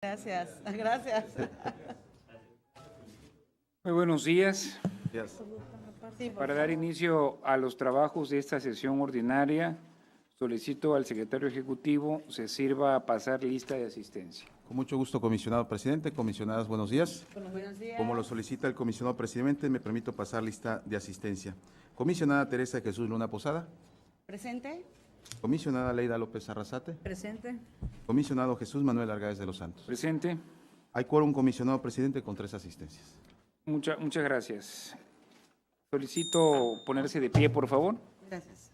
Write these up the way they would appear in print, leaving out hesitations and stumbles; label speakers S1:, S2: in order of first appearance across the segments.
S1: Gracias, gracias.
S2: Muy buenos días.
S3: Gracias.
S1: Sí, por
S2: Para dar
S1: favor.
S2: inicio a los trabajos de esta sesión ordinaria, solicito al secretario ejecutivo se sirva a pasar lista de asistencia.
S3: Con mucho gusto, comisionado presidente. Comisionadas, buenos días.
S1: Buenos días.
S3: Como lo solicita el comisionado presidente, me permito pasar lista de asistencia. Comisionada Teresa Jesús Luna Posada.
S1: ¿Presente?
S3: Comisionada Leida López Arrasate.
S1: Presente.
S3: Comisionado Jesús Manuel Argáez de los Santos.
S2: Presente.
S3: Hay quórum, comisionado presidente, con 3 asistencias.
S2: Muchas gracias. Solicito ponerse de pie, por favor.
S1: Gracias.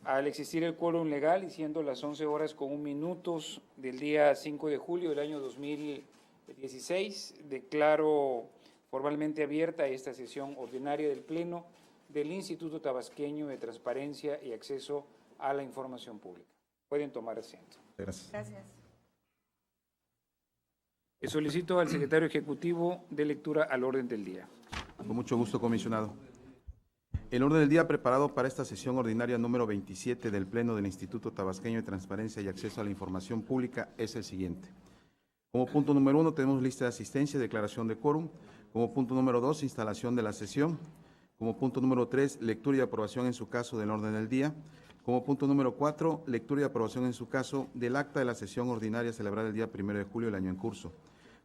S2: Al existir el quórum legal y siendo las 11:01 del día 5 de julio del año 2016, declaro formalmente abierta esta sesión ordinaria del Pleno del Instituto Tabasqueño de Transparencia y Acceso a la Información Pública. Pueden tomar asiento.
S3: Gracias.
S1: Gracias.
S2: Solicito al secretario ejecutivo de lectura al orden del día.
S3: Con mucho gusto, comisionado. El orden del día preparado para esta sesión ordinaria número 27 del Pleno del Instituto Tabasqueño de Transparencia y Acceso a la Información Pública es el siguiente. Como punto número 1 tenemos lista de asistencia y declaración de quórum. Como punto número 2, instalación de la sesión. Como punto número 3, lectura y aprobación en su caso del orden del día. Como punto número 4, lectura y aprobación en su caso del acta de la sesión ordinaria celebrada el día 1 de julio del año en curso.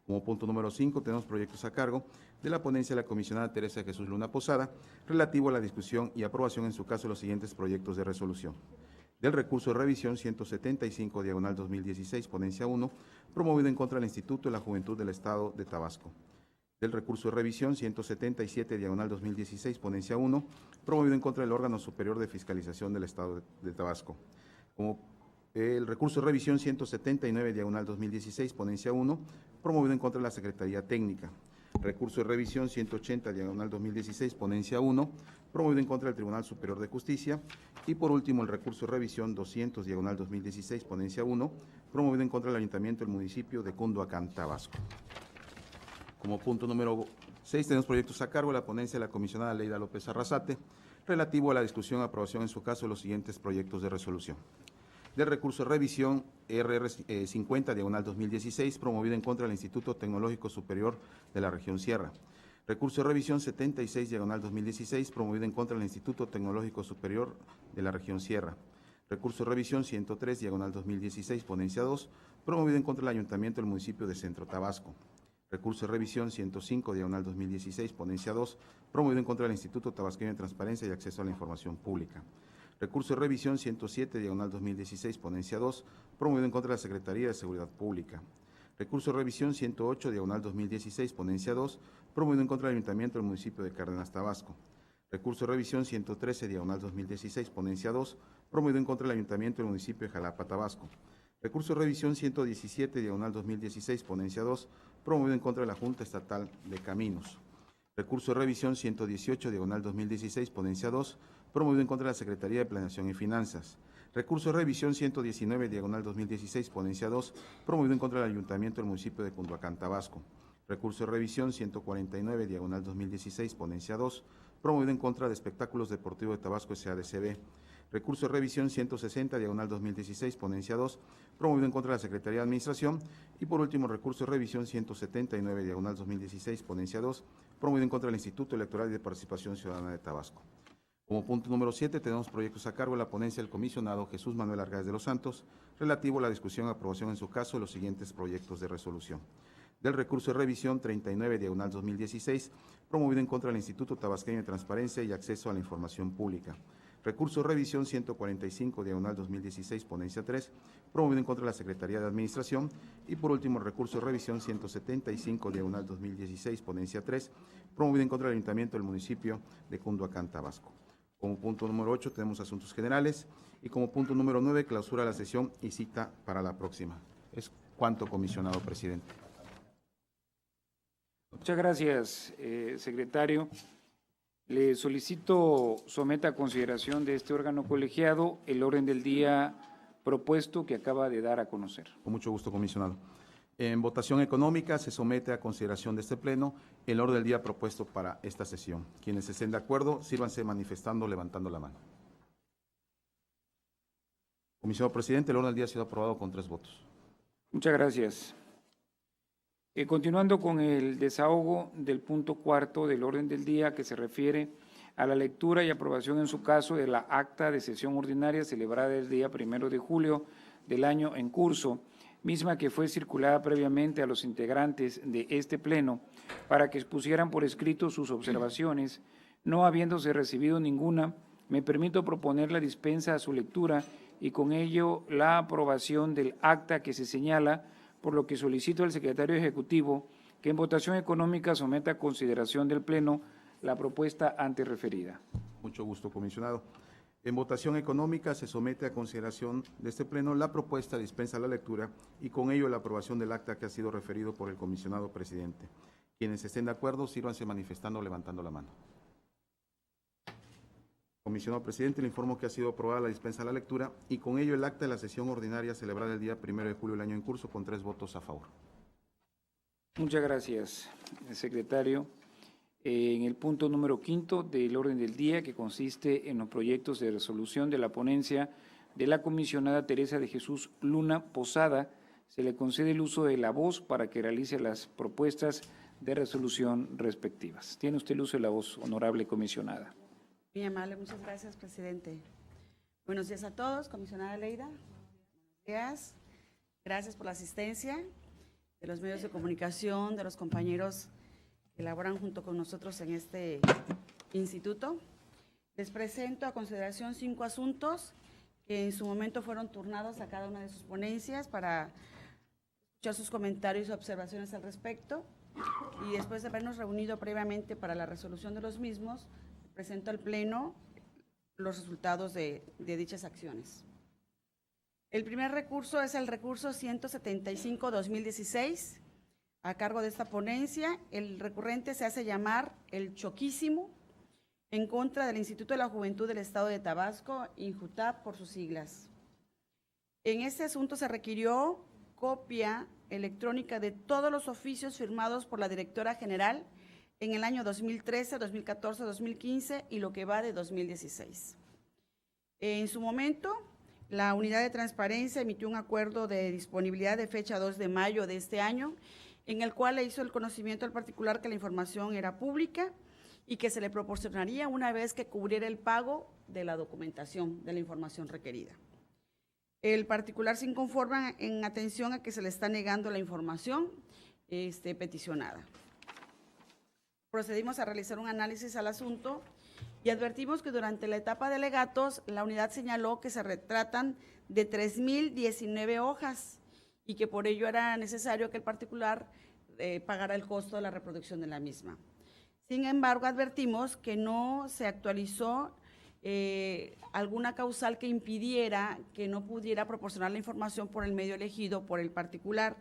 S3: Como punto número 5, tenemos proyectos a cargo de la ponencia de la comisionada Teresa Jesús Luna Posada, relativo a la discusión y aprobación en su caso de los siguientes proyectos de resolución. Del recurso de revisión 175/2016, ponencia 1, promovido en contra del Instituto de la Juventud del Estado de Tabasco. Del recurso de revisión 177/2016, ponencia 1, promovido en contra del órgano superior de fiscalización del Estado de Tabasco. Como el recurso de revisión 179/2016, ponencia 1, promovido en contra de la Secretaría Técnica. Recurso de revisión 180/2016, ponencia 1, promovido en contra del Tribunal Superior de Justicia. Y por último, el recurso de revisión 200/2016, ponencia 1, promovido en contra del Ayuntamiento del municipio de Cunduacán, Tabasco. Como punto número 6, tenemos proyectos a cargo de la ponencia de la comisionada Leida López Arrasate, relativo a la discusión y aprobación en su caso de los siguientes proyectos de resolución. Del recurso de revisión RR 50/2016, promovido en contra del Instituto Tecnológico Superior de la Región Sierra. Recurso de revisión 76/2016, promovido en contra del Instituto Tecnológico Superior de la Región Sierra. Recurso de revisión 103/2016, ponencia 2, promovido en contra del Ayuntamiento del municipio de Centro Tabasco. Recurso de revisión 105/2016, ponencia 2, promovido en contra del Instituto Tabasqueño de Transparencia y Acceso a la Información Pública. Recurso de revisión 107/2016, ponencia 2, promovido en contra de la Secretaría de Seguridad Pública. Recurso de revisión 108/2016, ponencia 2, promovido en contra del Ayuntamiento del municipio de Cárdenas, Tabasco. Recurso de revisión 113/2016, ponencia 2, promovido en contra del Ayuntamiento del municipio de Jalapa, Tabasco. Recurso de revisión 117/2016, ponencia 2, promovido en contra de la Junta Estatal de Caminos. Recurso de revisión 118/2016, ponencia 2, promovido en contra de la Secretaría de Planeación y Finanzas. Recurso de revisión 119/2016, ponencia 2, promovido en contra del Ayuntamiento del municipio de Cunduacán, Tabasco. Recurso de revisión 149/2016, ponencia 2, promovido en contra de Espectáculos Deportivos de Tabasco SADCB. Recurso de revisión 160/2016, ponencia 2, promovido en contra de la Secretaría de Administración. Y por último, recurso de revisión 179/2016, ponencia 2, promovido en contra del Instituto Electoral y de Participación Ciudadana de Tabasco. Como punto número 7, tenemos proyectos a cargo de la ponencia del comisionado Jesús Manuel Argáez de los Santos, relativo a la discusión y aprobación en su caso de los siguientes proyectos de resolución. Del recurso de revisión 39/2016, promovido en contra del Instituto Tabasqueño de Transparencia y Acceso a la Información Pública. Recurso de revisión 145/2016, ponencia 3, promovido en contra de la Secretaría de Administración. Y por último, el recurso de revisión 175/2016, ponencia 3, promovido en contra del Ayuntamiento del municipio de Cunduacán, Tabasco. Como punto número 8 tenemos asuntos generales y como punto número 9, clausura la sesión y cita para la próxima. Es cuanto, comisionado presidente.
S2: Muchas gracias, secretario. Le solicito someta a consideración de este órgano colegiado el orden del día propuesto que acaba de dar a conocer.
S3: Con mucho gusto, comisionado. En votación económica se somete a consideración de este Pleno el orden del día propuesto para esta sesión. Quienes estén de acuerdo, sírvanse manifestando, levantando la mano. Comisionado presidente, el orden del día ha sido aprobado con 3 votos.
S2: Muchas gracias. Continuando con el desahogo del punto cuarto del orden del día, que se refiere a la lectura y aprobación en su caso de la acta de sesión ordinaria celebrada el día 1 de julio del año en curso, misma que fue circulada previamente a los integrantes de este pleno para que expusieran por escrito sus observaciones. No habiéndose recibido ninguna, me permito proponer la dispensa a su lectura y con ello la aprobación del acta que se señala, por lo que solicito al secretario ejecutivo que en votación económica someta a consideración del Pleno la propuesta antes referida.
S3: Mucho gusto, comisionado. En votación económica se somete a consideración de este Pleno la propuesta dispensa a la lectura y con ello la aprobación del acta que ha sido referido por el comisionado presidente. Quienes estén de acuerdo, sírvanse manifestando o levantando la mano. Comisionado presidente, le informo que ha sido aprobada la dispensa a la lectura y con ello el acta de la sesión ordinaria celebrada el día 1 de julio del año en curso con 3 votos a favor.
S2: Muchas gracias, secretario. En el punto número 5 del orden del día, que consiste en los proyectos de resolución de la ponencia de la comisionada Teresa de Jesús Luna Posada, se le concede el uso de la voz para que realice las propuestas de resolución respectivas. Tiene usted el uso de la voz, honorable comisionada.
S1: Muy amable, muchas gracias, presidente. Buenos días a todos, comisionada Leida. Buenos días. Gracias por la asistencia de los medios de comunicación, de los compañeros que laboran junto con nosotros en este instituto. Les presento a consideración 5 asuntos que en su momento fueron turnados a cada una de sus ponencias para escuchar sus comentarios y observaciones al respecto. Y después de habernos reunido previamente para la resolución de los mismos, presento al Pleno los resultados de dichas acciones. El primer recurso es el recurso 175-2016. A cargo de esta ponencia, el recurrente se hace llamar el Choquísimo, en contra del Instituto de la Juventud del Estado de Tabasco, INJUTAB por sus siglas. En este asunto se requirió copia electrónica de todos los oficios firmados por la directora general en el año 2013, 2014, 2015 y lo que va de 2016. En su momento, la Unidad de Transparencia emitió un acuerdo de disponibilidad de fecha 2 de mayo de este año, en el cual le hizo el conocimiento al particular que la información era pública y que se le proporcionaría una vez que cubriera el pago de la documentación de la información requerida. El particular se inconforma en atención a que se le está negando la información peticionada. Procedimos a realizar un análisis al asunto y advertimos que durante la etapa de alegatos, la unidad señaló que se retratan de 3,019 hojas y que por ello era necesario que el particular pagara el costo de la reproducción de la misma. Sin embargo, advertimos que no se actualizó alguna causal que impidiera que no pudiera proporcionar la información por el medio elegido por el particular,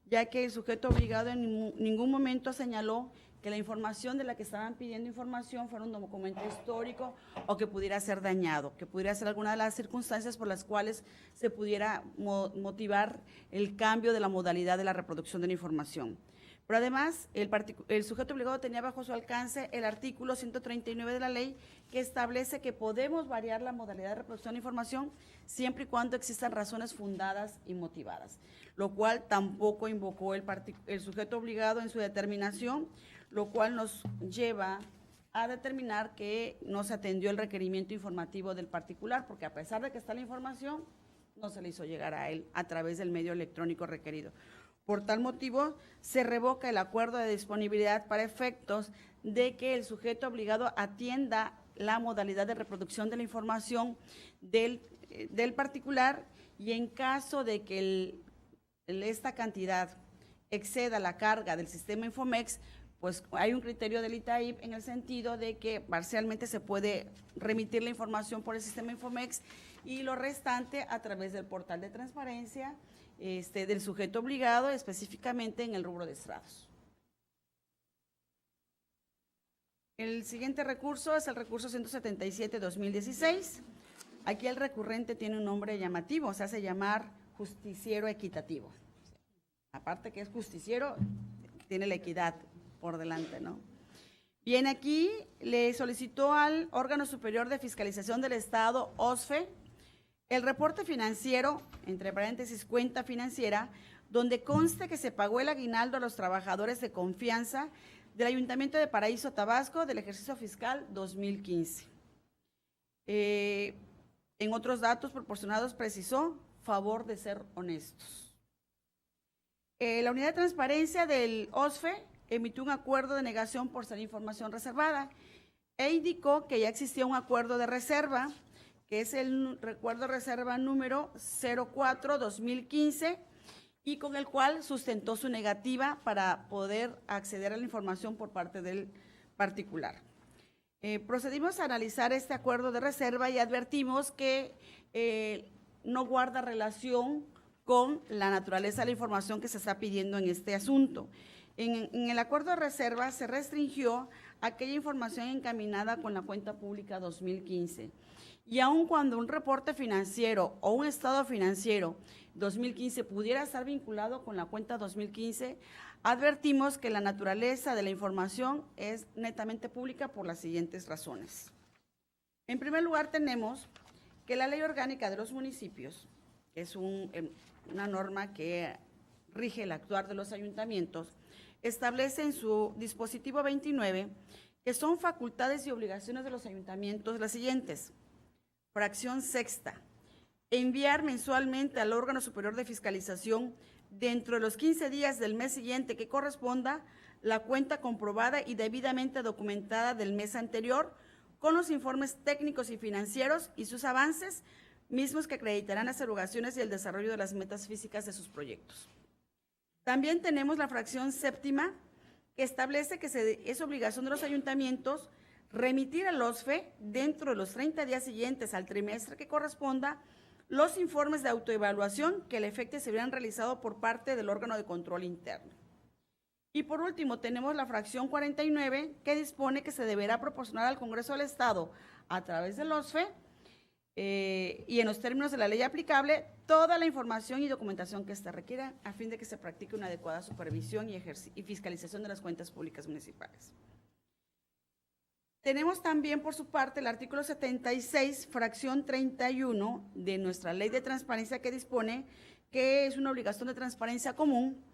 S1: ya que el sujeto obligado en ningún momento señaló que la información de la que estaban pidiendo información fuera un documento histórico o que pudiera ser dañado, que pudiera ser alguna de las circunstancias por las cuales se pudiera motivar el cambio de la modalidad de la reproducción de la información. Pero además, el sujeto obligado tenía bajo su alcance el artículo 139 de la ley que establece que podemos variar la modalidad de reproducción de información siempre y cuando existan razones fundadas y motivadas, lo cual tampoco invocó el sujeto obligado en su determinación, lo cual nos lleva a determinar que no se atendió el requerimiento informativo del particular, porque a pesar de que está la información, no se le hizo llegar a él a través del medio electrónico requerido. Por tal motivo, se revoca el acuerdo de disponibilidad para efectos de que el sujeto obligado atienda la modalidad de reproducción de la información del particular y en caso de que esta cantidad exceda la carga del sistema Infomex, pues hay un criterio del ITAIP en el sentido de que parcialmente se puede remitir la información por el sistema Infomex y lo restante a través del portal de transparencia del sujeto obligado, específicamente en el rubro de estrados. El siguiente recurso es el recurso 177-2016. Aquí el recurrente tiene un nombre llamativo, se hace llamar justiciero equitativo. Aparte que es justiciero, tiene la equidad por delante, ¿no? Bien, aquí le solicitó al órgano superior de fiscalización del Estado, OSFE, el reporte financiero, entre paréntesis cuenta financiera, donde conste que se pagó el aguinaldo a los trabajadores de confianza del Ayuntamiento de Paraíso, Tabasco, del ejercicio fiscal 2015. En otros datos proporcionados precisó favor de ser honestos. La unidad de transparencia del OSFE emitió un acuerdo de negación por ser información reservada e indicó que ya existía un acuerdo de reserva, que es el acuerdo de reserva número 04-2015, y con el cual sustentó su negativa para poder acceder a la información por parte del particular. Procedimos a analizar este acuerdo de reserva y advertimos que no guarda relación con la naturaleza de la información que se está pidiendo en este asunto. En el acuerdo de reserva se restringió aquella información encaminada con la cuenta pública 2015. Y aun cuando un reporte financiero o un estado financiero 2015 pudiera estar vinculado con la cuenta 2015, advertimos que la naturaleza de la información es netamente pública por las siguientes razones. En primer lugar, tenemos que la Ley Orgánica de los Municipios, que es una norma que rige el actuar de los ayuntamientos, establece en su dispositivo 29 que son facultades y obligaciones de los ayuntamientos las siguientes. Fracción sexta, enviar mensualmente al órgano superior de fiscalización dentro de los 15 días del mes siguiente que corresponda la cuenta comprobada y debidamente documentada del mes anterior con los informes técnicos y financieros y sus avances, mismos que acreditarán las erogaciones y el desarrollo de las metas físicas de sus proyectos. También tenemos la fracción séptima, que establece que es obligación de los ayuntamientos remitir al OSFE dentro de los 30 días siguientes al trimestre que corresponda los informes de autoevaluación que al efecto se hubieran realizado por parte del órgano de control interno. Y por último, tenemos la fracción 49, que dispone que se deberá proporcionar al Congreso del Estado, a través del OSFE, y en los términos de la ley aplicable, toda la información y documentación que ésta requiera, a fin de que se practique una adecuada supervisión y fiscalización de las cuentas públicas municipales. Tenemos también, por su parte, el artículo 76, fracción 31 de nuestra ley de transparencia, que dispone que es una obligación de transparencia común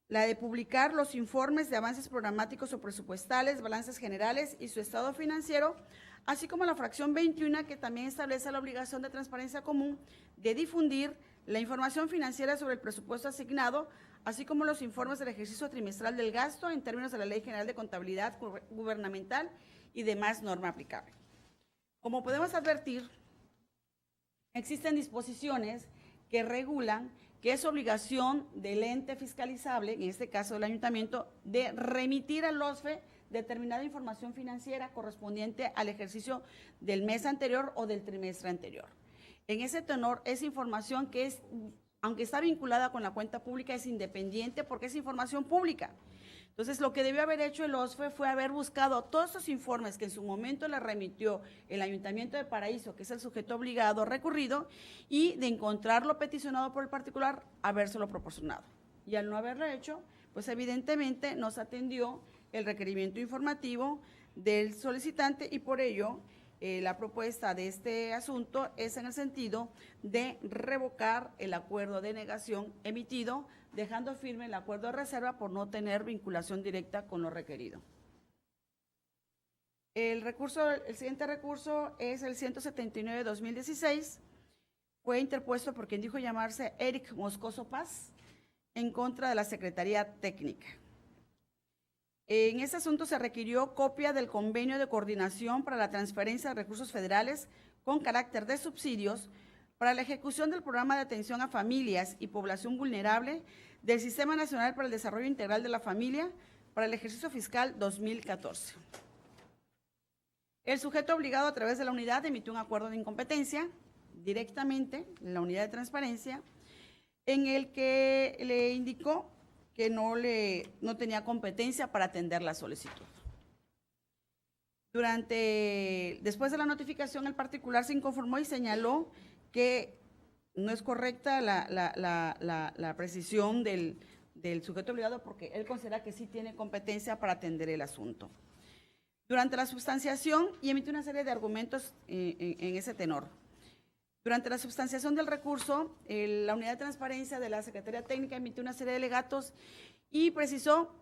S1: la de publicar los informes de avances programáticos o presupuestales, balances generales y su estado financiero, así como la fracción 21, que también establece la obligación de transparencia común de difundir la información financiera sobre el presupuesto asignado, así como los informes del ejercicio trimestral del gasto en términos de la Ley General de Contabilidad Gubernamental y demás norma aplicable. Como podemos advertir, existen disposiciones que regulan que es obligación del ente fiscalizable, en este caso del ayuntamiento, de remitir al OSFE determinada información financiera correspondiente al ejercicio del mes anterior o del trimestre anterior. En ese tenor, esa información que es, aunque está vinculada con la cuenta pública, es independiente porque es información pública. Entonces, lo que debió haber hecho el OSFE fue haber buscado todos esos informes que en su momento le remitió el Ayuntamiento de Paraíso, que es el sujeto obligado recurrido, y de encontrarlo peticionado por el particular, habérselo proporcionado. Y al no haberlo hecho, pues evidentemente no se atendió el requerimiento informativo del solicitante y por ello la propuesta de este asunto es en el sentido de revocar el acuerdo de negación emitido, dejando firme el acuerdo de reserva por no tener vinculación directa con lo requerido. El siguiente recurso es el 179-2016, fue interpuesto por quien dijo llamarse Eric Moscoso Paz en contra de la Secretaría Técnica. En este asunto se requirió copia del convenio de coordinación para la transferencia de recursos federales con carácter de subsidios para la ejecución del programa de atención a familias y población vulnerable del Sistema Nacional para el Desarrollo Integral de la Familia para el ejercicio fiscal 2014. El sujeto obligado a través de la unidad emitió un acuerdo de incompetencia directamente en la unidad de transparencia en el que le indicó que no tenía competencia para atender la solicitud. Después de la notificación, el particular se inconformó y señaló que no es correcta la precisión del sujeto obligado porque él considera que sí tiene competencia para atender el asunto. Durante la substanciación, y emitió una serie de argumentos en ese tenor. Durante la substanciación del recurso, la Unidad de Transparencia de la Secretaría Técnica emitió una serie de alegatos y precisó,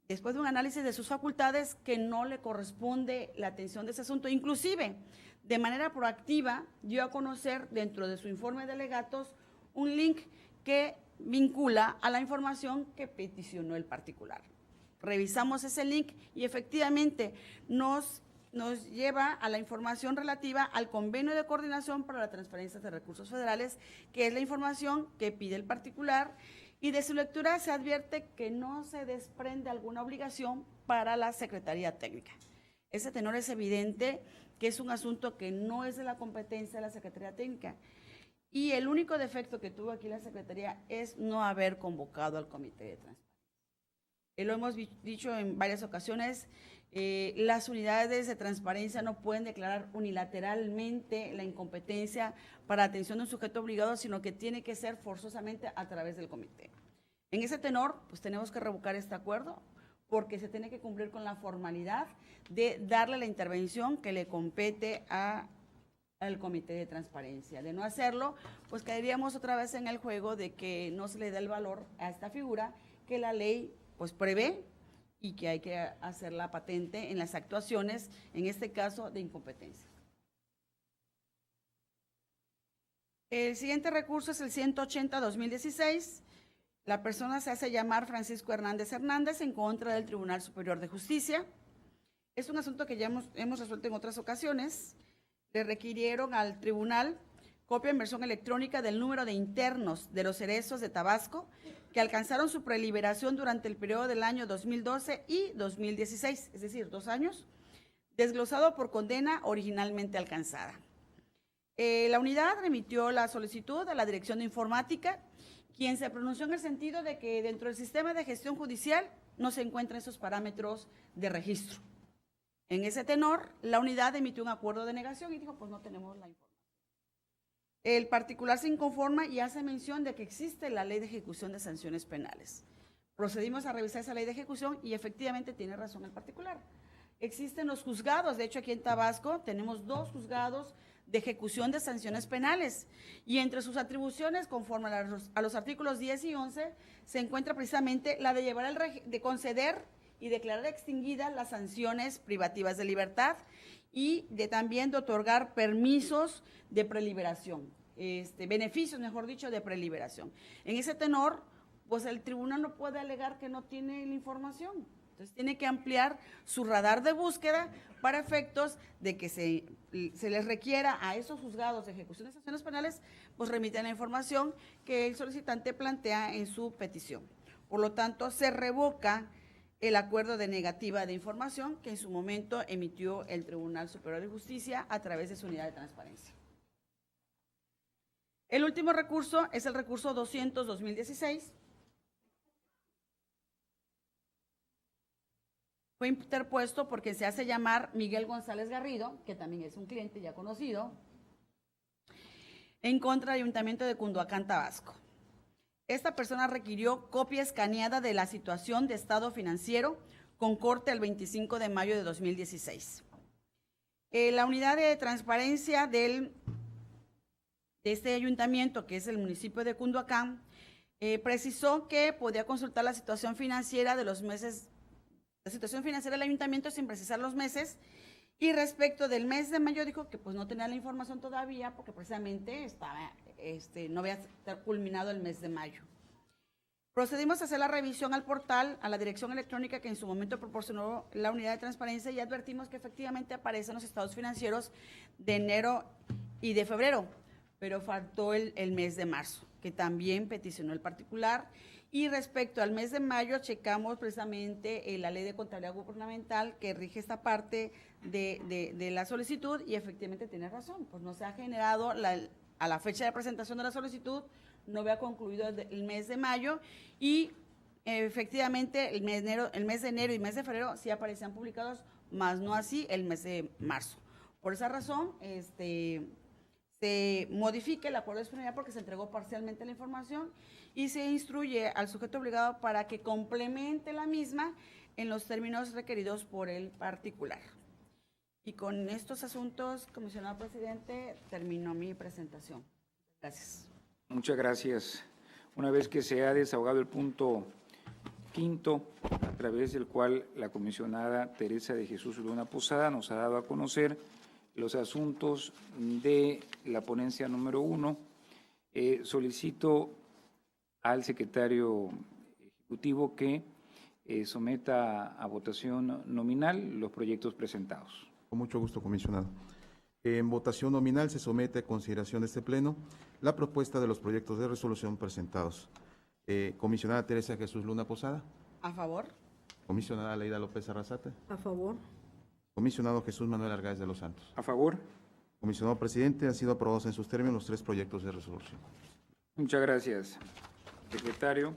S1: después de un análisis de sus facultades, que no le corresponde la atención de ese asunto. Inclusive, de manera proactiva, dio a conocer dentro de su informe de alegatos un link que vincula a la información que peticionó el particular. Revisamos ese link y efectivamente nos lleva a la información relativa al convenio de coordinación para la transferencia de recursos federales, que es la información que pide el particular, y de su lectura se advierte que no se desprende alguna obligación para la Secretaría Técnica. Ese tenor es evidente que es un asunto que no es de la competencia de la Secretaría Técnica, y el único defecto que tuvo aquí la Secretaría es no haber convocado al Comité de Transparencia. Lo hemos dicho en varias ocasiones, las unidades de transparencia no pueden declarar unilateralmente la incompetencia para atención de un sujeto obligado, sino que tiene que ser forzosamente a través del comité. En ese tenor, pues tenemos que revocar este acuerdo porque se tiene que cumplir con la formalidad de darle la intervención que le compete al Comité de Transparencia. De no hacerlo, pues caeríamos otra vez en el juego de que no se le da el valor a esta figura que la ley pues prevé y que hay que hacerla patente en las actuaciones, en este caso de incompetencia. El siguiente recurso es el 180-2016. La persona se hace llamar Francisco Hernández Hernández en contra del Tribunal Superior de Justicia. Es un asunto que ya hemos resuelto en otras ocasiones. Le requirieron al tribunal copia en versión electrónica del número de internos de los cerezos de Tabasco que alcanzaron su preliberación durante el periodo del año 2012 y 2016, es decir, 2 años, desglosado por condena originalmente alcanzada. La unidad remitió la solicitud a la Dirección de Informática, quien se pronunció en el sentido de que dentro del sistema de gestión judicial no se encuentran esos parámetros de registro. En ese tenor, la unidad emitió un acuerdo de negación y dijo, pues no tenemos la información. El particular se inconforma y hace mención de que existe la ley de ejecución de sanciones penales. Procedimos a revisar esa ley de ejecución y efectivamente tiene razón el particular. Existen los juzgados, de hecho aquí en Tabasco tenemos 2 juzgados de ejecución de sanciones penales y entre sus atribuciones, conforme a los artículos 10 y 11, se encuentra precisamente la de conceder y declarar extinguidas las sanciones privativas de libertad y también de otorgar permisos de preliberación, beneficios, mejor dicho, de preliberación. En ese tenor, pues el tribunal no puede alegar que no tiene la información. Entonces tiene que ampliar su radar de búsqueda para efectos de que se les requiera a esos juzgados de ejecución de sanciones penales, pues remiten la información que el solicitante plantea en su petición. Por lo tanto, se revoca el acuerdo de negativa de información que en su momento emitió el Tribunal Superior de Justicia a través de su unidad de transparencia. El último recurso es el recurso 200-2016. Fue interpuesto porque se hace llamar Miguel González Garrido, que también es un cliente ya conocido, en contra del Ayuntamiento de Cunduacán, Tabasco. Esta persona requirió copia escaneada de la situación de estado financiero con corte el 25 de mayo de 2016. La unidad de transparencia de este ayuntamiento, que es el municipio de Cunduacán, precisó que podía consultar la situación financiera de los meses, la situación financiera del ayuntamiento sin precisar los meses, y respecto del mes de mayo dijo que pues no tenía la información todavía porque precisamente no había culminado el mes de mayo. Procedimos a hacer la revisión al portal, a la dirección electrónica que en su momento proporcionó la unidad de transparencia y advertimos que efectivamente aparecen los estados financieros de enero y de febrero, pero faltó el mes de marzo, que también peticionó el particular. Y respecto al mes de mayo, checamos precisamente la ley de contabilidad gubernamental que rige esta parte de la solicitud y efectivamente tiene razón, pues no se ha generado a la fecha de presentación de la solicitud, no había concluido el mes de mayo y efectivamente el mes de enero y mes de febrero sí aparecían publicados, más no así el mes de marzo. Por esa razón, se modifica el acuerdo de disponibilidad porque se entregó parcialmente la información y se instruye al sujeto obligado para que complemente la misma en los términos requeridos por el particular. Y con estos asuntos, comisionado presidente, terminó mi presentación. Gracias.
S2: Muchas gracias. Una vez que se ha desahogado el punto quinto, a través del cual la comisionada Teresa de Jesús Luna Posada nos ha dado a conocer los asuntos de la ponencia número 1, solicito al secretario ejecutivo que someta a votación nominal los proyectos presentados.
S3: Con mucho gusto, comisionado. En votación nominal se somete a consideración de este Pleno la propuesta de los proyectos de resolución presentados. Comisionada Teresa Jesús Luna Posada.
S1: ¿A favor?
S3: Comisionada Leida López Arrasate.
S4: A favor.
S3: Comisionado Jesús Manuel Argáez de los Santos.
S2: ¿A favor?
S3: Comisionado presidente, han sido aprobados en sus términos los 3 proyectos de resolución.
S2: Muchas gracias, secretario.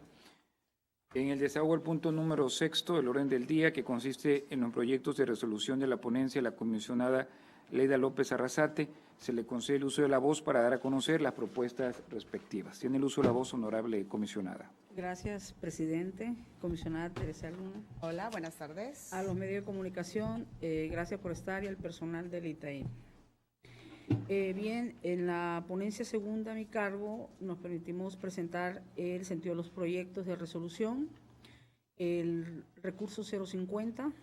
S2: En el desahogo del punto número 6 del orden del día, que consiste en los proyectos de resolución de la ponencia de la comisionada Leida López Arrasate, se le concede el uso de la voz para dar a conocer las propuestas respectivas. Tiene el uso de la voz, honorable comisionada.
S4: Gracias, presidente. Comisionada Teresa Luna.
S1: Hola, buenas tardes.
S4: A los medios de comunicación, gracias por estar, y al personal del ITAI. Bien, en la ponencia segunda a mi cargo nos permitimos presentar el sentido de los proyectos de resolución. El recurso 050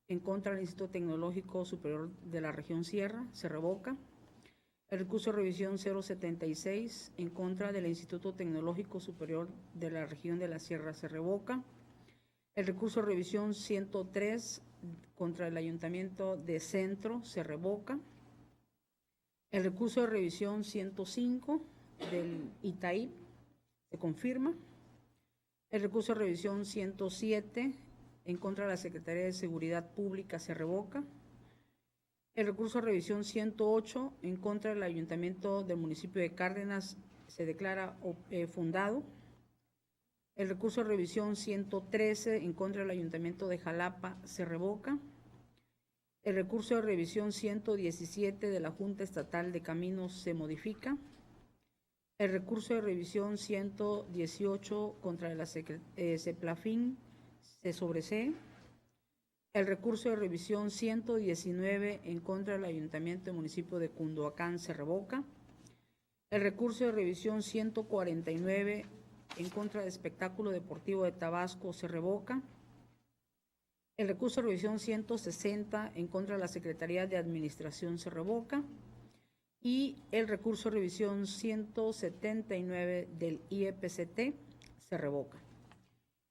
S4: en contra del Instituto Tecnológico Superior de la Región Sierra se revoca. El recurso de revisión 076 en contra del Instituto Tecnológico Superior de la Región de la Sierra se revoca. El recurso de revisión 103 contra el Ayuntamiento de Centro se revoca. El recurso de revisión 105 del ITAI se confirma. El recurso de revisión 107 en contra de la Secretaría de Seguridad Pública se revoca. El recurso de revisión 108 en contra del Ayuntamiento del municipio de Cárdenas se declara fundado. El recurso de revisión 113 en contra del Ayuntamiento de Jalapa se revoca. El recurso de revisión 117 de la Junta Estatal de Caminos se modifica. El recurso de revisión 118 contra la CEPLAFIN se sobresee. El recurso de revisión 119 en contra del Ayuntamiento del municipio de Cunduacán se revoca. El recurso de revisión 149 en contra del Espectáculo Deportivo de Tabasco se revoca. El recurso de revisión 160 en contra de la Secretaría de Administración se revoca. Y el recurso de revisión 179 del IEPCT se revoca.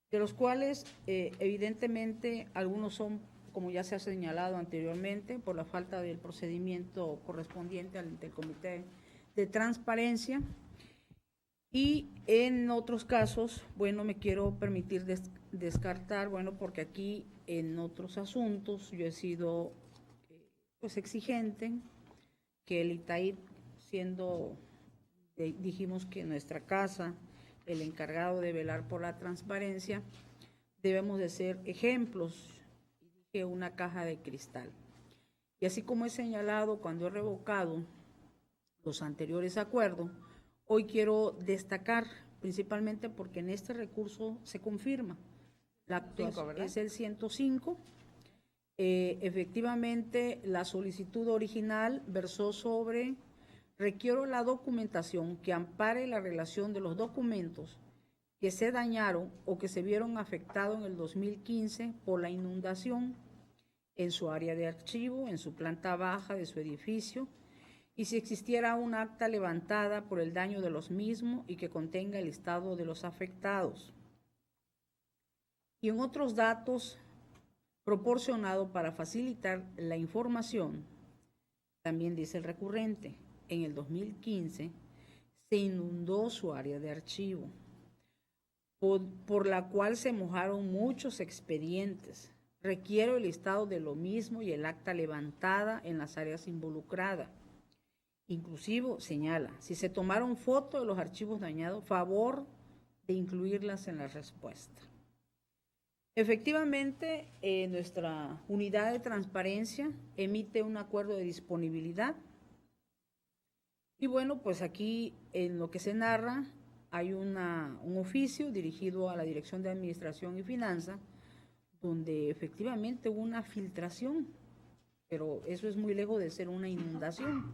S4: De los cuales, evidentemente, algunos son, como ya se ha señalado anteriormente, por la falta del procedimiento correspondiente ante el Comité de Transparencia. Y en otros casos, bueno, me quiero permitir descartar, bueno, porque aquí en otros asuntos yo he sido pues exigente, que el ITAI, siendo, dijimos que nuestra casa, el encargado de velar por la transparencia, debemos de ser ejemplos, y dije una caja de cristal. Y así como he señalado cuando he revocado los anteriores acuerdos, hoy quiero destacar, principalmente porque en este recurso se confirma, la actuación es el 105. Efectivamente, la solicitud original versó sobre: requiero la documentación que ampare la relación de los documentos que se dañaron o que se vieron afectados en el 2015 por la inundación en su área de archivo, en su planta baja de su edificio, y si existiera un acta levantada por el daño de los mismos y que contenga el listado de los afectados. Y en otros datos proporcionados para facilitar la información, también dice el recurrente: en el 2015 se inundó su área de archivo, por la cual se mojaron muchos expedientes. Requiero el listado de lo mismo y el acta levantada en las áreas involucradas. Inclusive señala, si se tomaron fotos de los archivos dañados, favor de incluirlas en la respuesta. Efectivamente, nuestra unidad de transparencia emite un acuerdo de disponibilidad. Y bueno, pues aquí en lo que se narra hay un oficio dirigido a la Dirección de Administración y Finanzas, donde efectivamente hubo una filtración pero eso es muy lejos de ser una inundación.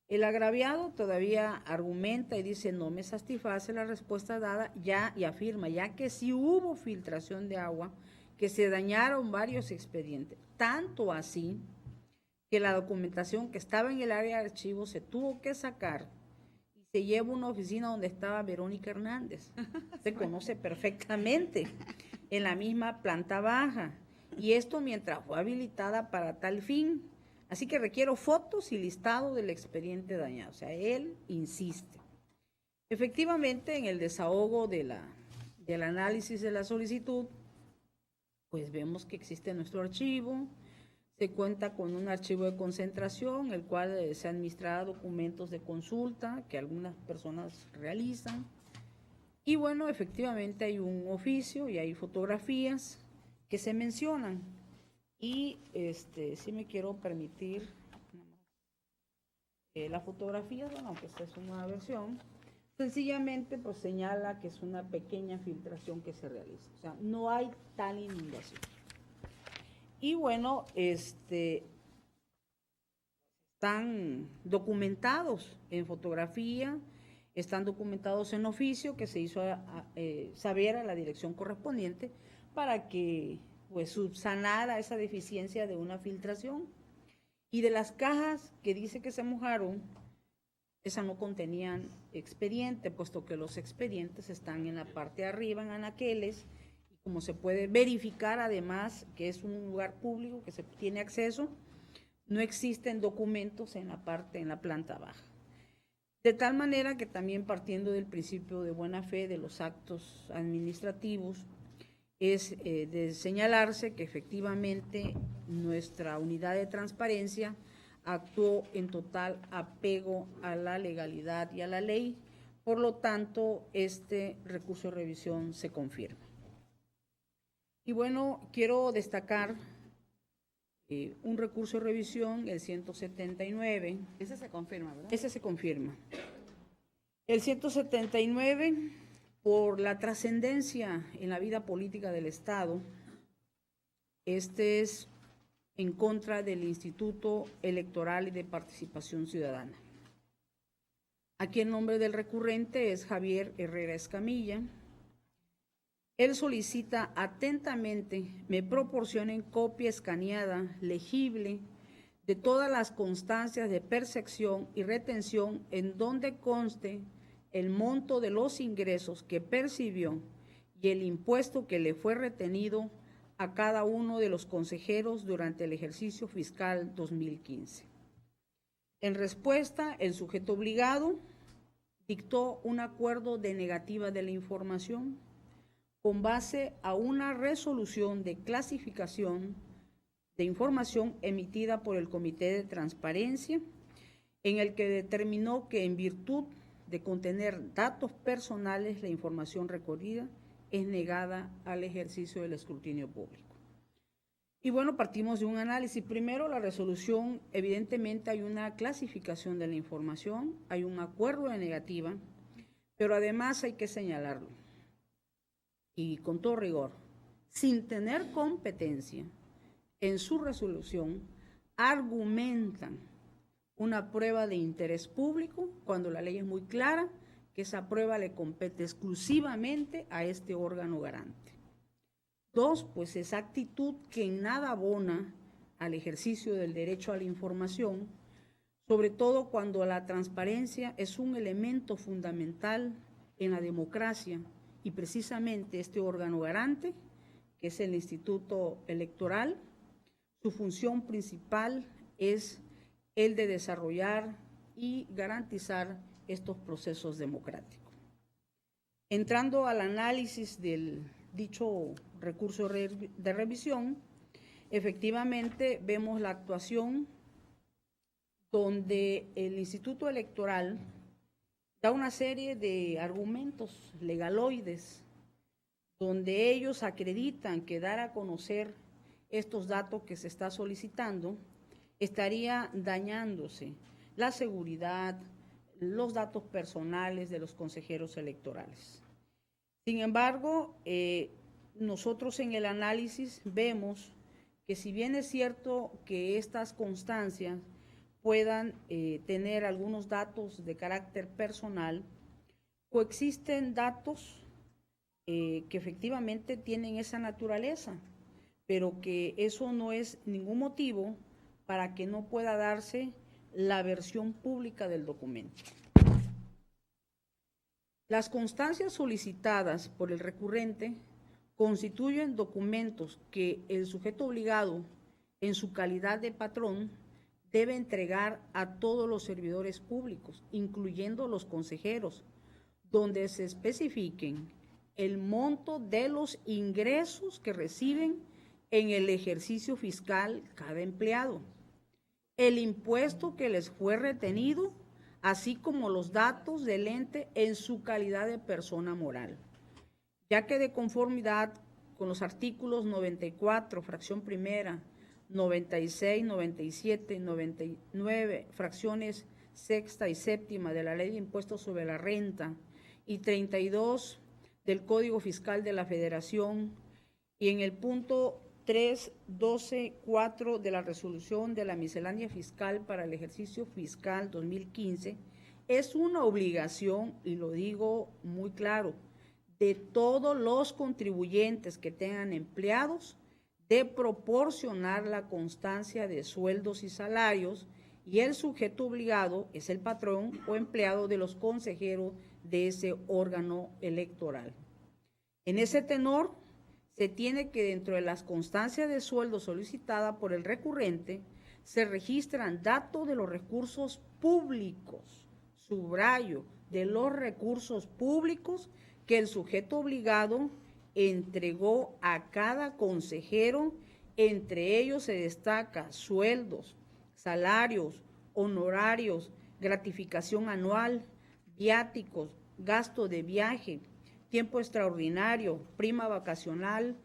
S4: El agraviado todavía argumenta y dice, no me satisface la respuesta dada, ya, y afirma, ya que sí hubo filtración de agua, que se dañaron varios expedientes, tanto así que la documentación que estaba en el área de archivos se tuvo que sacar y se lleva a una oficina donde estaba Verónica Hernández. Se conoce perfectamente, en la misma planta baja, y esto mientras fue habilitada para tal fin. Así que requiero fotos y listado del expediente dañado. O sea, él insiste. Efectivamente, en el desahogo del análisis de la solicitud, pues vemos que existe nuestro archivo, se cuenta con un archivo de concentración, el cual se administra documentos de consulta que algunas personas realizan. Y bueno, efectivamente hay un oficio y hay fotografías que se mencionan. Y sí me quiero permitir la fotografía, bueno, aunque esta es una versión, sencillamente pues señala que es una pequeña filtración que se realiza. O sea, no hay tal inundación. Y bueno, están documentados en fotografía, están documentados en oficio que se hizo saber a la dirección correspondiente para que pues subsanara esa deficiencia de una filtración. Y de las cajas que dice que se mojaron, esas no contenían expediente, puesto que los expedientes están en la parte de arriba, en anaqueles, y como se puede verificar además que es un lugar público que se tiene acceso, no existen documentos en la planta baja. De tal manera que también partiendo del principio de buena fe de los actos administrativos, es de señalarse que efectivamente nuestra unidad de transparencia actuó en total apego a la legalidad y a la ley, por lo tanto, este recurso de revisión se confirma. Y bueno, quiero destacar un recurso de revisión, el 179.
S1: Ese se confirma, ¿verdad?
S4: Ese se confirma. El 179, por la trascendencia en la vida política del Estado, este es en contra del Instituto Electoral y de Participación Ciudadana. Aquí el nombre del recurrente es Javier Herrera Escamilla. Él solicita atentamente me proporcionen copia escaneada, legible, de todas las constancias de percepción y retención en donde conste el monto de los ingresos que percibió y el impuesto que le fue retenido a cada uno de los consejeros durante el ejercicio fiscal 2015. En respuesta, el sujeto obligado dictó un acuerdo de negativa de la información con base a una resolución de clasificación de información emitida por el Comité de Transparencia, en el que determinó que en virtud de contener datos personales, la información recorrida es negada al ejercicio del escrutinio público. Y bueno, partimos de un análisis. Primero, la resolución, evidentemente hay una clasificación de la información, hay un acuerdo de negativa, pero además hay que señalarlo, y con todo rigor, sin tener competencia, en su resolución argumentan una prueba de interés público cuando la ley es muy clara que esa prueba le compete exclusivamente a este órgano garante. Dos, pues esa actitud que en nada abona al ejercicio del derecho a la información, sobre todo cuando la transparencia es un elemento fundamental en la democracia y precisamente este órgano garante, que es el Instituto Electoral, su función principal es el de desarrollar y garantizar estos procesos democráticos. Entrando al análisis del dicho recurso de revisión, efectivamente vemos la actuación donde el Instituto Electoral da una serie de argumentos legaloides donde ellos acreditan que dar a conocer estos datos que se está solicitando estaría dañándose la seguridad, los datos personales de los consejeros electorales. Sin embargo, nosotros en el análisis vemos que si bien es cierto que estas constancias puedan tener algunos datos de carácter personal, coexisten datos que efectivamente tienen esa naturaleza, pero que eso no es ningún motivo para que no pueda darse la versión pública del documento. Las constancias solicitadas por el recurrente constituyen documentos que el sujeto obligado, en su calidad de patrón, debe entregar a todos los servidores públicos, incluyendo los consejeros, donde se especifiquen el monto de los ingresos que reciben en el ejercicio fiscal cada empleado, el impuesto que les fue retenido, así como los datos del ente en su calidad de persona moral, ya que de conformidad con los artículos 94, fracción primera, 96, 97, 99, fracciones sexta y séptima de la Ley de Impuestos sobre la Renta y 32 del Código Fiscal de la Federación, y en el punto 3.12.4 de la resolución de la miscelánea fiscal para el ejercicio fiscal 2015, es una obligación, y lo digo muy claro, de todos los contribuyentes que tengan empleados de proporcionar la constancia de sueldos y salarios, y el sujeto obligado es el patrón o empleado de los consejeros de ese órgano electoral. En ese tenor, se tiene que dentro de las constancias de sueldo solicitada por el recurrente se registran datos de los recursos públicos, subrayo, de los recursos públicos que el sujeto obligado entregó a cada consejero. Entre ellos se destaca sueldos, salarios, honorarios, gratificación anual, viáticos, gasto de viaje, tiempo extraordinario, prima vacacional,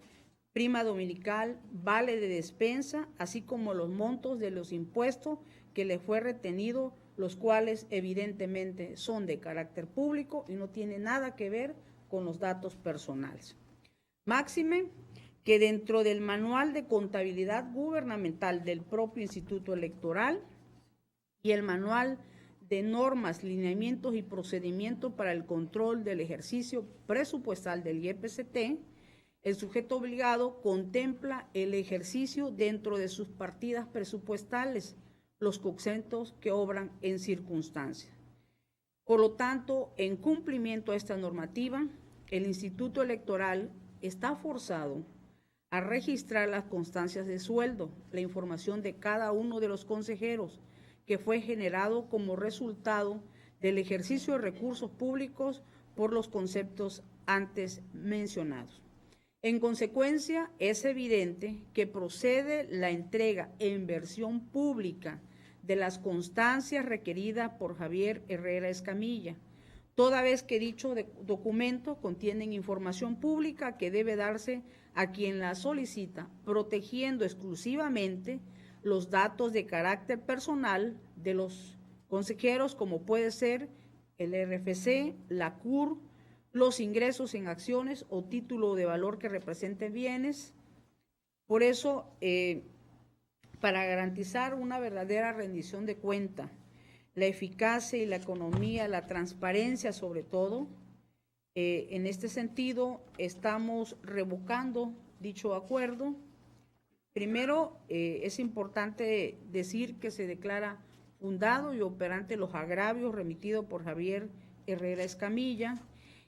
S4: prima dominical, vale de despensa, así como los montos de los impuestos que le fue retenido, los cuales evidentemente son de carácter público y no tienen nada que ver con los datos personales. Máxime que dentro del manual de contabilidad gubernamental del propio Instituto Electoral y el manual de normas, lineamientos y procedimientos para el control del ejercicio presupuestal del IEPCT, el sujeto obligado contempla el ejercicio dentro de sus partidas presupuestales, los coexentos que obran en circunstancias. Por lo tanto, en cumplimiento a esta normativa, el Instituto Electoral está forzado a registrar las constancias de sueldo, la información de cada uno de los consejeros, que fue generado como resultado del ejercicio de recursos públicos por los conceptos antes mencionados. En consecuencia, es evidente que procede la entrega en versión pública de las constancias requeridas por Javier Herrera Escamilla, toda vez que dicho documento contiene información pública que debe darse a quien la solicita, protegiendo exclusivamente los datos de carácter personal de los consejeros, como puede ser el RFC, la CUR, los ingresos en acciones o título de valor que representen bienes. Por eso, para garantizar una verdadera rendición de cuenta, la eficacia y la economía, la transparencia sobre todo, en este sentido estamos revocando dicho acuerdo. Primero, es importante decir que se declara fundado y operante los agravios remitidos por Javier Herrera Escamilla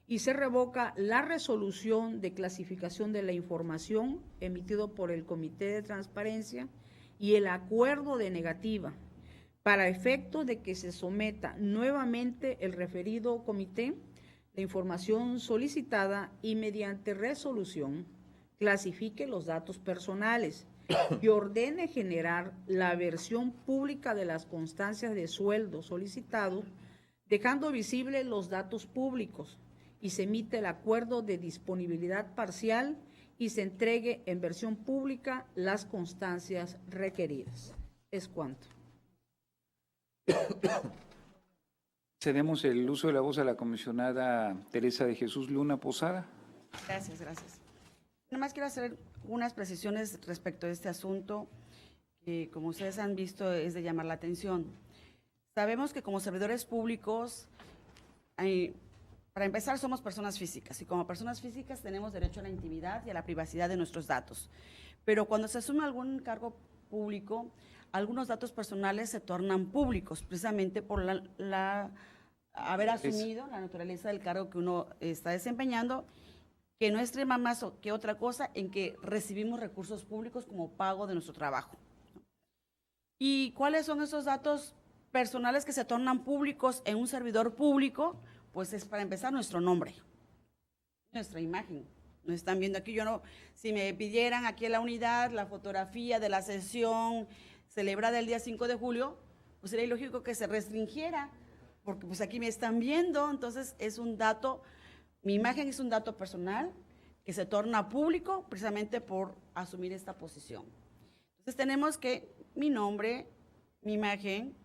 S4: y se revoca la resolución de clasificación de la información emitido por el Comité de Transparencia y el acuerdo de negativa para efecto de que se someta nuevamente el referido comité la información solicitada y mediante resolución clasifique los datos personales y ordene generar la versión pública de las constancias de sueldo solicitado, dejando visibles los datos públicos, y se emite el acuerdo de disponibilidad parcial y se entregue en versión pública las constancias requeridas. Es cuanto.
S2: Cedemos el uso de la voz a la comisionada Teresa de Jesús Luna Posada.
S1: Gracias, gracias. Nada más quiero hacer unas precisiones respecto a este asunto, que como ustedes han visto es de llamar la atención. Sabemos que como servidores públicos, para empezar, somos personas físicas y como personas físicas tenemos derecho a la intimidad y a la privacidad de nuestros datos. Pero cuando se asume algún cargo público, algunos datos personales se tornan públicos precisamente por haber asumido la naturaleza del cargo que uno está desempeñando, que no extrema más que otra cosa en que recibimos recursos públicos como pago de nuestro trabajo. ¿Y cuáles son esos datos personales que se tornan públicos en un servidor público? Pues es para empezar nuestro nombre, nuestra imagen. Nos están viendo aquí, yo no, si me pidieran aquí en la unidad la fotografía de la sesión celebrada el día 5 de julio, pues sería ilógico que se restringiera, porque pues aquí me están viendo, entonces es un dato, mi imagen es un dato personal que se torna público precisamente por asumir esta posición. Entonces tenemos que mi nombre, mi imagen,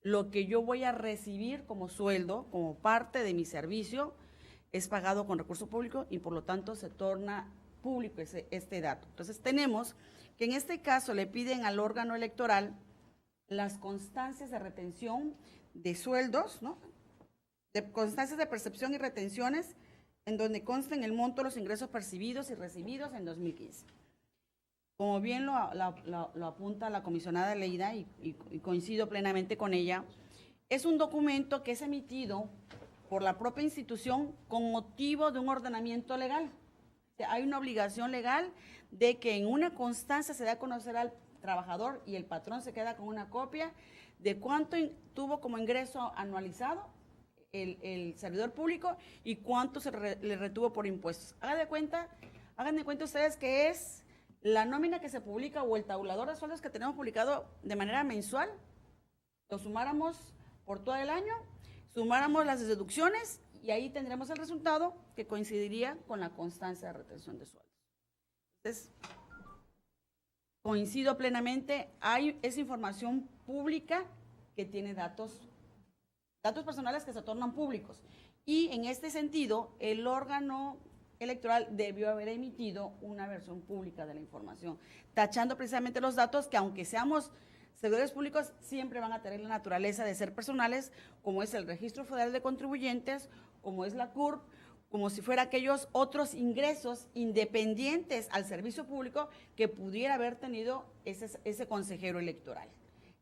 S1: lo que yo voy a recibir como sueldo, como parte de mi servicio, es pagado con recurso público y por lo tanto se torna público este dato. Entonces tenemos que en este caso le piden al órgano electoral las constancias de retención de sueldos, ¿no? De constancias de percepción y retenciones en donde consten el monto de los ingresos percibidos y recibidos en 2015. Como bien lo apunta la comisionada Leida y coincido plenamente con ella, es un documento que es emitido por la propia institución con motivo de un ordenamiento legal. O sea, hay una obligación legal de que en una constancia se dé a conocer al trabajador y el patrón se queda con una copia de cuánto tuvo como ingreso anualizado el servidor público y cuánto le retuvo por impuestos. Hagan de cuenta ustedes que es la nómina que se publica o el tabulador de sueldos que tenemos publicado de manera mensual, lo sumáramos por todo el año, sumáramos las deducciones y ahí tendremos el resultado que coincidiría con la constancia de retención de sueldos. Entonces, coincido plenamente, esa información pública que tiene datos personales que se tornan públicos. Y en este sentido, el órgano electoral debió haber emitido una versión pública de la información, tachando precisamente los datos que aunque seamos servidores públicos, siempre van a tener la naturaleza de ser personales, como es el Registro Federal de Contribuyentes, como es la CURP, como si fuera aquellos otros ingresos independientes al servicio público que pudiera haber tenido ese consejero electoral.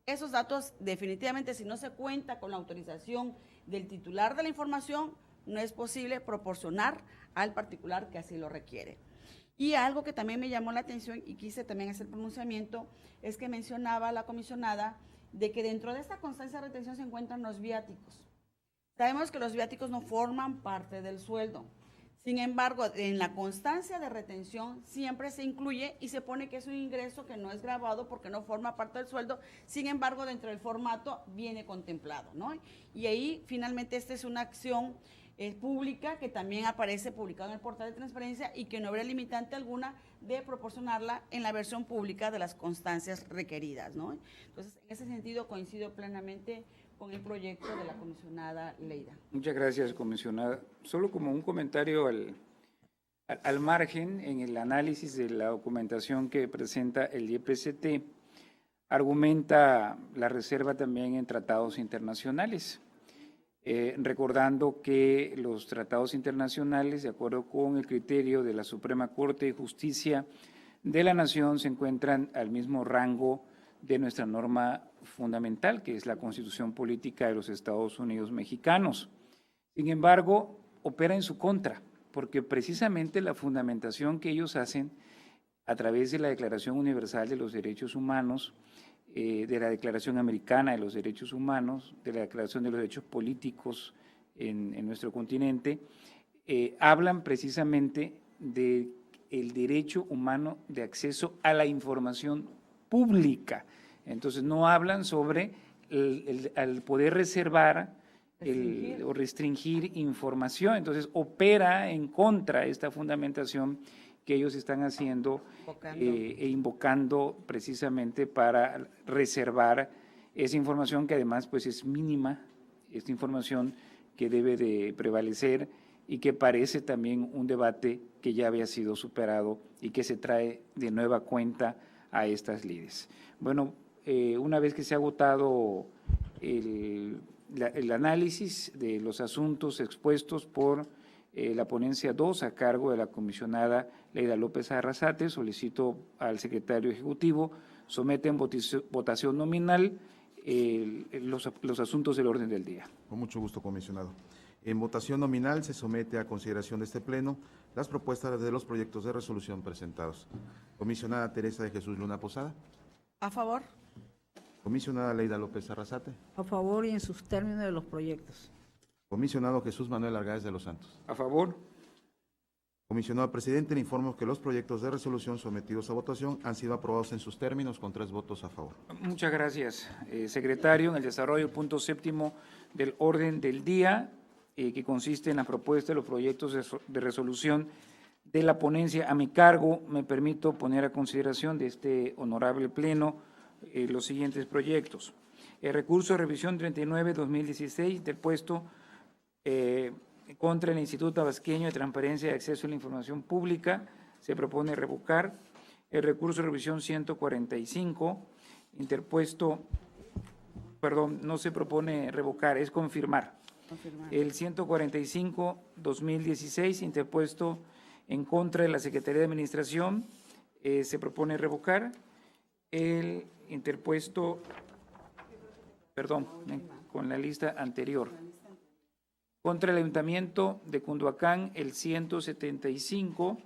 S1: Esos datos definitivamente, si no se cuenta con la autorización del titular de la información, no es posible proporcionar al particular que así lo requiere. Y algo que también me llamó la atención y quise también hacer pronunciamiento, es que mencionaba la comisionada de que dentro de esta constancia de retención se encuentran los viáticos. Sabemos que los viáticos no forman parte del sueldo. Sin embargo, en la constancia de retención siempre se incluye y se pone que es un ingreso que no es grabado porque no forma parte del sueldo. Sin embargo, dentro del formato viene contemplado, ¿no? Y ahí finalmente esta es una acción pública que también aparece publicada en el portal de transparencia y que no habrá limitante alguna de proporcionarla en la versión pública de las constancias requeridas, ¿no? Entonces, en ese sentido coincido plenamente con el proyecto de la comisionada Leida.
S2: Muchas gracias, comisionada. Solo como un comentario al margen, en el análisis de la documentación que presenta el IEPCT, argumenta la reserva también en tratados internacionales. Recordando que los tratados internacionales, de acuerdo con el criterio de la Suprema Corte de Justicia de la Nación, se encuentran al mismo rango de nuestra norma fundamental, que es la Constitución Política de los Estados Unidos Mexicanos. Sin embargo, opera en su contra, porque precisamente la fundamentación que ellos hacen a través de la Declaración Universal de los Derechos Humanos, de la Declaración Americana de los Derechos Humanos, de la Declaración de los Derechos Políticos en nuestro continente, hablan precisamente del derecho humano de acceso a la información pública. Entonces, no hablan sobre el poder reservar o restringir información. Entonces, opera en contra de esta fundamentación que ellos están haciendo e invocando precisamente para reservar esa información que además pues es mínima, esta información que debe de prevalecer y que parece también un debate que ya había sido superado y que se trae de nueva cuenta a estas lides. Bueno, una vez que se ha agotado el análisis de los asuntos expuestos por la ponencia 2 a cargo de la comisionada Leida López Arrasate, solicito al secretario ejecutivo somete en votación nominal los asuntos del orden del día.
S3: Con mucho gusto, comisionado. En votación nominal se somete a consideración de este Pleno las propuestas de los proyectos de resolución presentados. Comisionada Teresa de Jesús Luna Posada.
S1: A favor.
S3: Comisionada Leida López Arrasate.
S4: A favor y en sus términos de los proyectos.
S3: Comisionado Jesús Manuel Argáez de los Santos.
S2: A favor.
S3: Comisionado presidente, le informo que los proyectos de resolución sometidos a votación han sido aprobados en sus términos con 3 votos a favor.
S2: Muchas gracias, secretario. En el desarrollo del punto séptimo del orden del día, que consiste en la propuesta de los proyectos de resolución de la ponencia a mi cargo, me permito poner a consideración de este honorable Pleno los siguientes proyectos. El recurso de revisión 39-2016 interpuesto contra el Instituto Tabasqueño de Transparencia y Acceso a la Información Pública se propone revocar. El recurso de revisión 145 interpuesto, perdón, no se propone revocar, es confirmar. El 145-2016 interpuesto en contra de la Secretaría de Administración se propone revocar. El interpuesto, perdón, con la lista anterior. Contra el Ayuntamiento de Cunduacán, el 175.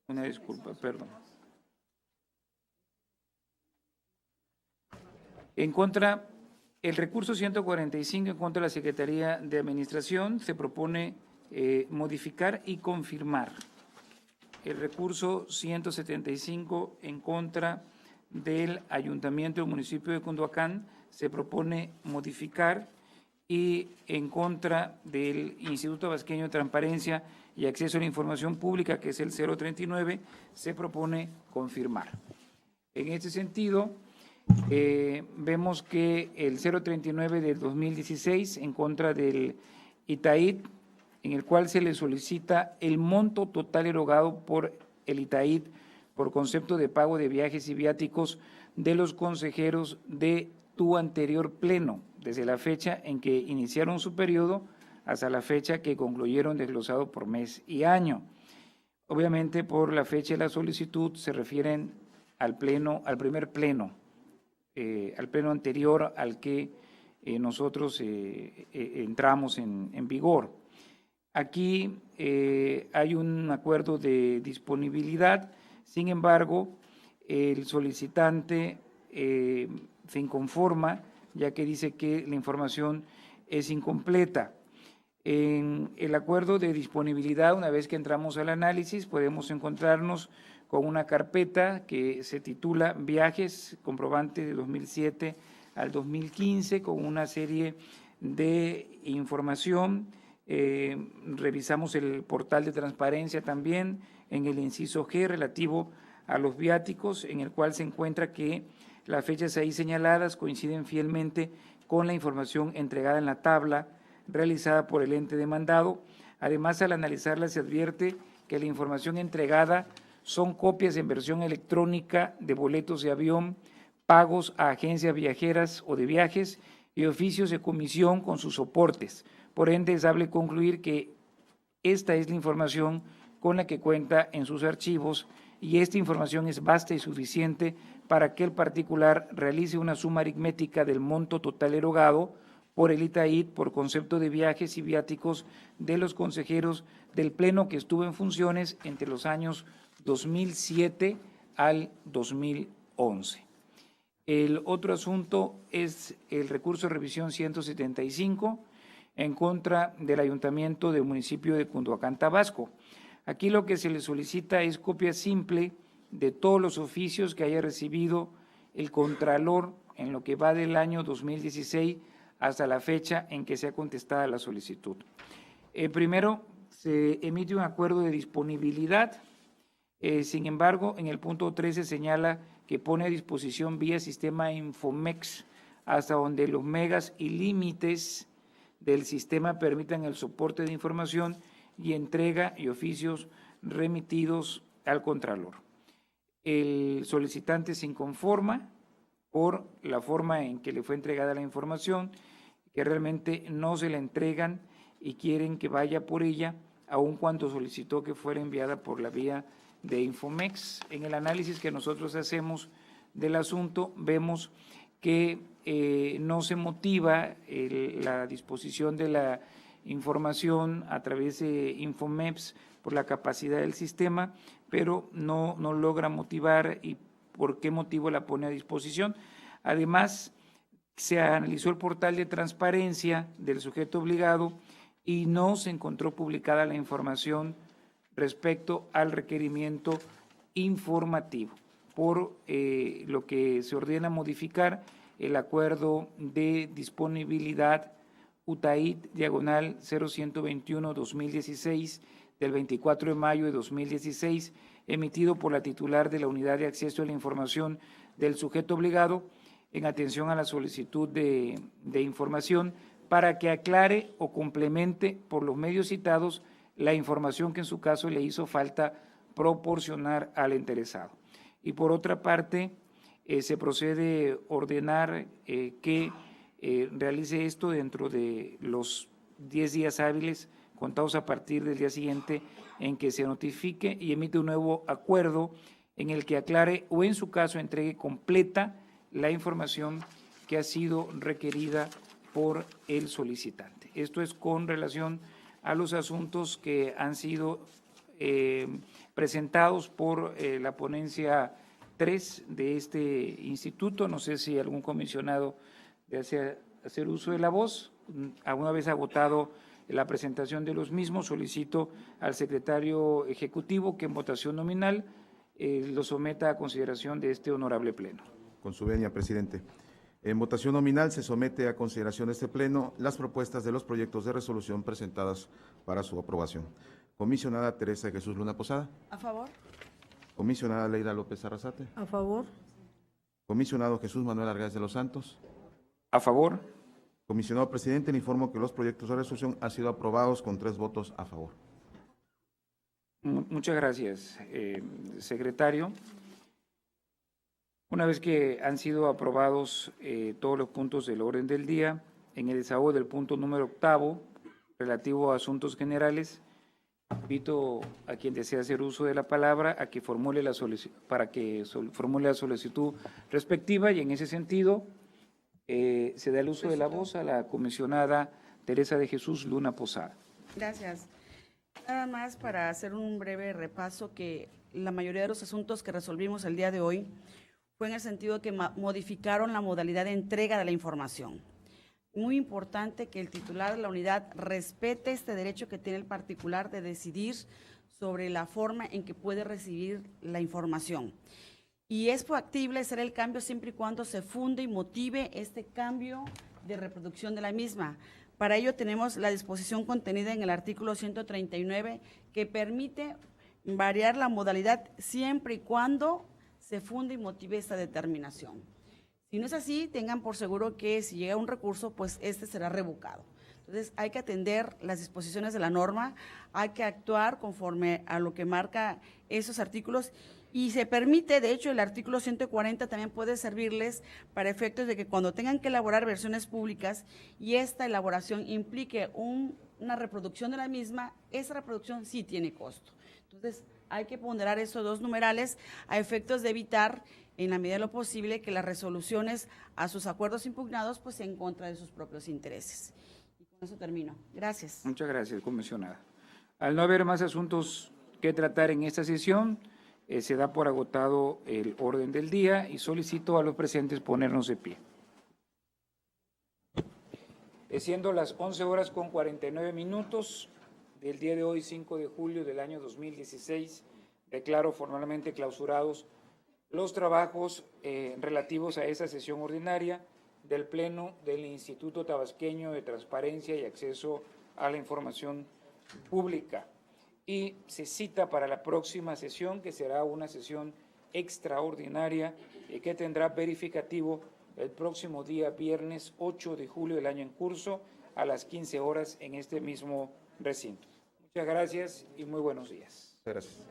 S2: Una disculpa, perdón. En contra, el recurso 145 en contra de la Secretaría de Administración se propone modificar y confirmar. El recurso 175 en contra del Ayuntamiento del municipio de Cunduacán se propone modificar, y en contra del Instituto Tabasqueño de Transparencia y Acceso a la Información Pública, que es el 039, se propone confirmar. En este sentido, vemos que el 039 del 2016 en contra del ITAID, en el cual se le solicita el monto total erogado por el ITAID por concepto de pago de viajes y viáticos de los consejeros de tu anterior pleno, desde la fecha en que iniciaron su periodo hasta la fecha que concluyeron, desglosado por mes y año. Obviamente, por la fecha de la solicitud se refieren al pleno, al primer pleno, al pleno anterior al que nosotros entramos en vigor. Aquí hay un acuerdo de disponibilidad, sin embargo, el solicitante se inconforma, ya que dice que la información es incompleta. En el acuerdo de disponibilidad, una vez que entramos al análisis, podemos encontrarnos con una carpeta que se titula Viajes, comprobante de 2007 al 2015, con una serie de información. Revisamos el portal de transparencia también en el inciso G relativo a los viáticos, en el cual se encuentra que las fechas ahí señaladas coinciden fielmente con la información entregada en la tabla realizada por el ente demandado. Además, al analizarla se advierte que la información entregada son copias en versión electrónica de boletos de avión, pagos a agencias viajeras o de viajes y oficios de comisión con sus soportes. Por ende, es dable concluir que esta es la información con la que cuenta en sus archivos, y esta información es vasta y suficiente para que el particular realice una suma aritmética del monto total erogado por el ITAID por concepto de viajes y viáticos de los consejeros del Pleno que estuvo en funciones entre los años 2007 al 2011. El otro asunto es el recurso de revisión 175 en contra del Ayuntamiento del municipio de Cunduacán, Tabasco. Aquí lo que se le solicita es copia simple de todos los oficios que haya recibido el Contralor en lo que va del año 2016 hasta la fecha en que sea contestada la solicitud. Primero, se emite un acuerdo de disponibilidad. Sin embargo, en el punto 13 señala que pone a disposición vía sistema Infomex hasta donde los megas y límites del sistema permitan el soporte de información y entrega y oficios remitidos al Contralor. El solicitante se inconforma por la forma en que le fue entregada la información, que realmente no se la entregan y quieren que vaya por ella, aun cuando solicitó que fuera enviada por la vía de Infomex. En el análisis que nosotros hacemos del asunto, vemos que no se motiva la disposición de la información a través de Infomex por la capacidad del sistema, pero no logra motivar y por qué motivo la pone a disposición. Además, se analizó el portal de transparencia del sujeto obligado y no se encontró publicada la información respecto al requerimiento informativo, por lo que se ordena modificar el acuerdo de disponibilidad UTAID/0121-2016 del 24 de mayo de 2016, emitido por la titular de la Unidad de Acceso a la Información del sujeto obligado, en atención a la solicitud de información, para que aclare o complemente por los medios citados la información que en su caso le hizo falta proporcionar al interesado. Y por otra parte, se procede a ordenar que realice esto dentro de los 10 días hábiles contados a partir del día siguiente en que se notifique y emite un nuevo acuerdo en el que aclare o en su caso entregue completa la información que ha sido requerida por el solicitante. Esto es con relación a los asuntos que han sido presentados por la ponencia 3 de este instituto. No sé si algún comisionado desea hacer uso de la voz. Una vez agotado la presentación de los mismos, solicito al secretario ejecutivo que en votación nominal lo someta a consideración de este honorable pleno.
S3: Con su venia, presidente. En votación nominal se somete a consideración de este pleno las propuestas de los proyectos de resolución presentadas para su aprobación. Comisionada Teresa de Jesús Luna Posada.
S1: A favor.
S3: Comisionada Leida López Arrasate.
S4: A favor.
S3: Comisionado Jesús Manuel Argáez de los Santos.
S2: A favor.
S3: Comisionado presidente, le informo que los proyectos de resolución han sido aprobados con 3 votos a favor.
S2: Muchas gracias, secretario. Una vez que han sido aprobados todos los puntos del orden del día, en el desahogo del punto número 8, relativo a asuntos generales, invito a quien desea hacer uso de la palabra a que formule la formule la solicitud respectiva, y en ese sentido se da el uso de la voz a la comisionada Teresa de Jesús Luna Posada.
S1: Gracias. Nada más para hacer un breve repaso, que la mayoría de los asuntos que resolvimos el día de hoy fue en el sentido que modificaron la modalidad de entrega de la información. Muy importante que el titular de la unidad respete este derecho que tiene el particular de decidir sobre la forma en que puede recibir la información. Y es factible hacer el cambio siempre y cuando se funde y motive este cambio de reproducción de la misma. Para ello tenemos la disposición contenida en el artículo 139 que permite variar la modalidad siempre y cuando se funde y motive esta determinación. Si no es así, tengan por seguro que si llega un recurso, pues este será revocado. Entonces hay que atender las disposiciones de la norma, hay que actuar conforme a lo que marca esos artículos. Y se permite, de hecho, el artículo 140 también puede servirles para efectos de que cuando tengan que elaborar versiones públicas y esta elaboración implique una reproducción de la misma, esa reproducción sí tiene costo. Entonces, hay que ponderar esos dos numerales a efectos de evitar, en la medida de lo posible, que las resoluciones a sus acuerdos impugnados pues sean en contra de sus propios intereses. Y con eso termino. Gracias.
S2: Muchas gracias, comisionada. Al no haber más asuntos que tratar en esta sesión, se da por agotado el orden del día y solicito a los presentes ponernos de pie. Siendo las 11:49 del día de hoy, 5 de julio del año 2016, declaro formalmente clausurados los trabajos relativos a esta sesión ordinaria del Pleno del Instituto Tabasqueño de Transparencia y Acceso a la Información Pública. Y se cita para la próxima sesión, que será una sesión extraordinaria que tendrá verificativo el próximo día viernes 8 de julio del año en curso a las 15 horas en este mismo recinto. Muchas gracias y muy buenos días.
S3: Gracias.